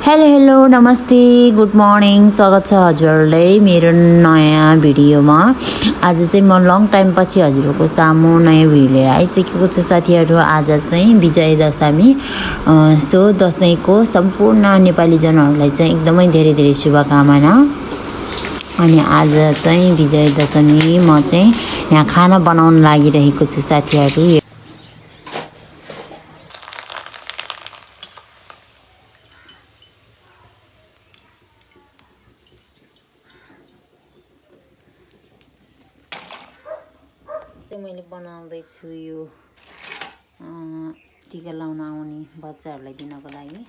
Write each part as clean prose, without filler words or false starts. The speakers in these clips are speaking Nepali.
हेलो नमस्ते गुड मर्निङ स्वागत छ हजुरहरूलाई मेरो नयाँ भिडियोमा। आज चाहिँ म लङ टाइम पछि हजुरहरूको सामु नयाँ भिडियो लिएर आइसकेको छु साथीहरू। आज चाहिँ विजय दशमी सो दशैंको सम्पूर्ण नेपाली जनहरूलाई चाहिँ एकदमै धेरै धेरै शुभकामना। अनि आज चाहिँ विजय दशमी म चाहिँ यहाँ खाना बनाउन लागिरहेको छु साथीहरू। मैले बनाउँदैछु यो टिका लाउन आउने बच्चाहरूलाई दिनको लागि।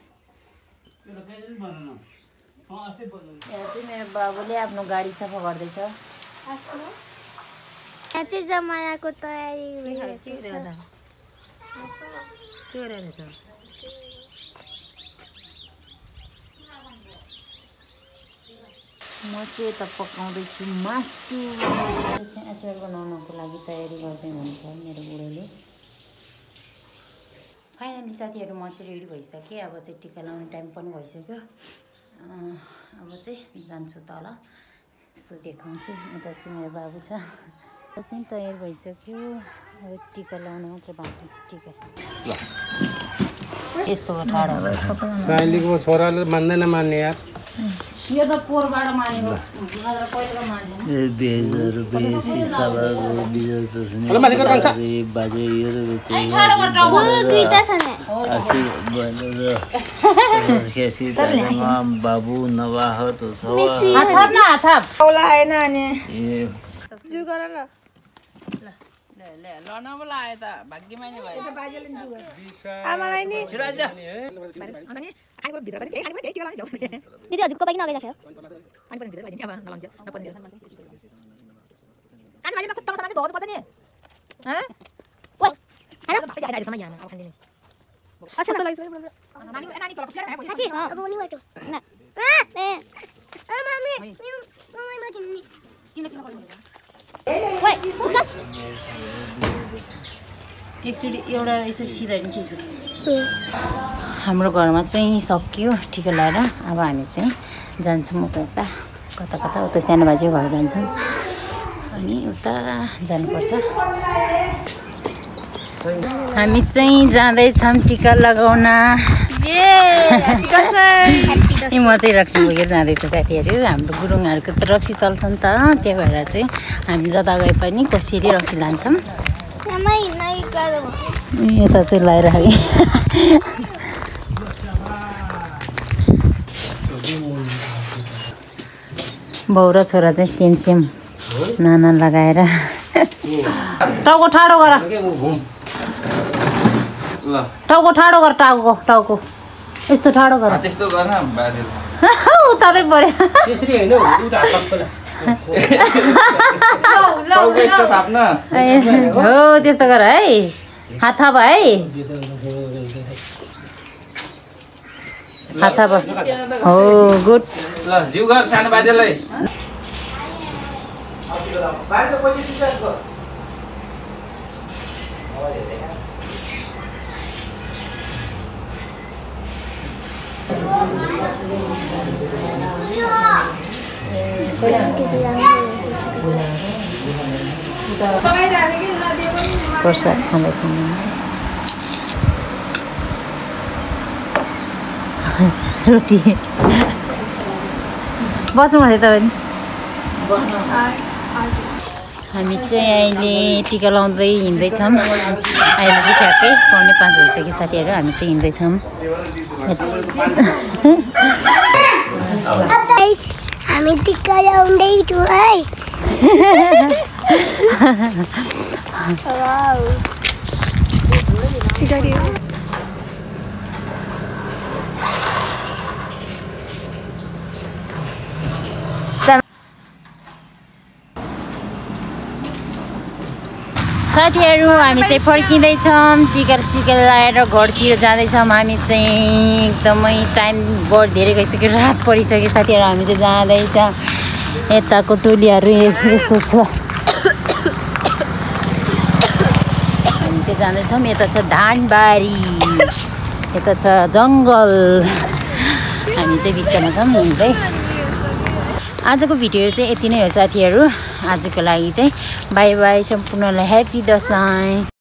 यहाँ चाहिँ मेरो बाबुले आफ्नो गाडी सफा गर्दैछ। यहाँ चाहिँ जमानाको तयारी म चाहिँ यता पकाउँदैछु मासु। अचार बनाउनको लागि तयारी गर्दै हुनुहुन्छ मेरो बुढोले। फाइनली साथीहरू म चाहिँ रेडी भइसकेँ। अब चाहिँ टिका लाउने टाइम पनि भइसक्यो। अब चाहिँ जान्छु तल, यसो देखाउँछु। यता चाहिँ मेरो बाबु छ, चाहिँ तयार भइसक्यो। अब टिका लाउन मात्र बाँकी। टिका यस्तो ठाडो साइलीको छोराले मान्दैन मान्ने यार। यो त पोरबाट मानेको नत्र पहिलेको मान्दैन। 2020 सालको विजय दशमी बाजे यो बाबु नवाह तो दिदी हजुरको बाइक नगइराख्यो एकचोटि एउटा यसरी सिधा नि खिच्नु। हाम्रो घरमा चाहिँ सकियो टिका लाएर। अब हामी चाहिँ जान्छौँ उता कता कता उता सानो बाजेको घर जान्छौँ अनि उता जानुपर्छ। हामी चाहिँ जाँदैछौँ टिका लगाउन। म चाहिँ रक्सी बोकेर जाँदैछु साथीहरू। हाम्रो गुरुङहरूको त रक्सी चल्छ नि त, त्यही भएर चाहिँ हामी जता गए पनि कसरी रक्सी लान्छौँ। यता चाहिँ लगाइराखेँ। बाउ र छोरा चाहिँ सेम सेम नाना लगाएर टाउको ठाडो गर, टाउको ठाडो गर, टाउको टाउको यस्तो ठाडो गर। त्यस्तो गर्न उताकै पर्यो। हो त्यस्तो गर है, हात थाप है, हात थाप। हो गुड। ल जिउ घर सानो बाजेलाई। प्रसाद खाँदैछौँ। रोटी बस्नु भयो तपाईँ। हामी चाहिँ अहिले टिका लाउँदै हिँड्दैछौँ। अहिले चाहिँ ठ्याक्कै 4:45 भइसक्यो साथीहरू। हामी चाहिँ हिँड्दैछौँ। हामी टिका लाउँदैछु है। साथीहरू हामी चाहिँ फर्किँदैछौँ। टिका सिका लगाएर घरतिर जाँदैछौँ। हामी चाहिँ एकदमै टाइम बहुत धेरै गइसक्यो, रात परिसक्यो साथीहरू। हामी चाहिँ जाँदैछ। यताको टोलीहरू यस्तो छ। हामी चाहिँ जाँदैछौँ। यता छ धानबारी, यता छ जङ्गल। हामी हामी चाहिँ बिचमा छौँ हिँड्दै। आजको भिडियो चाहिँ यति नै हो साथीहरू। आजको लागि चाहिँ बाई बाई, सम्पूर्णलाई ह्याप्पी दसैँ।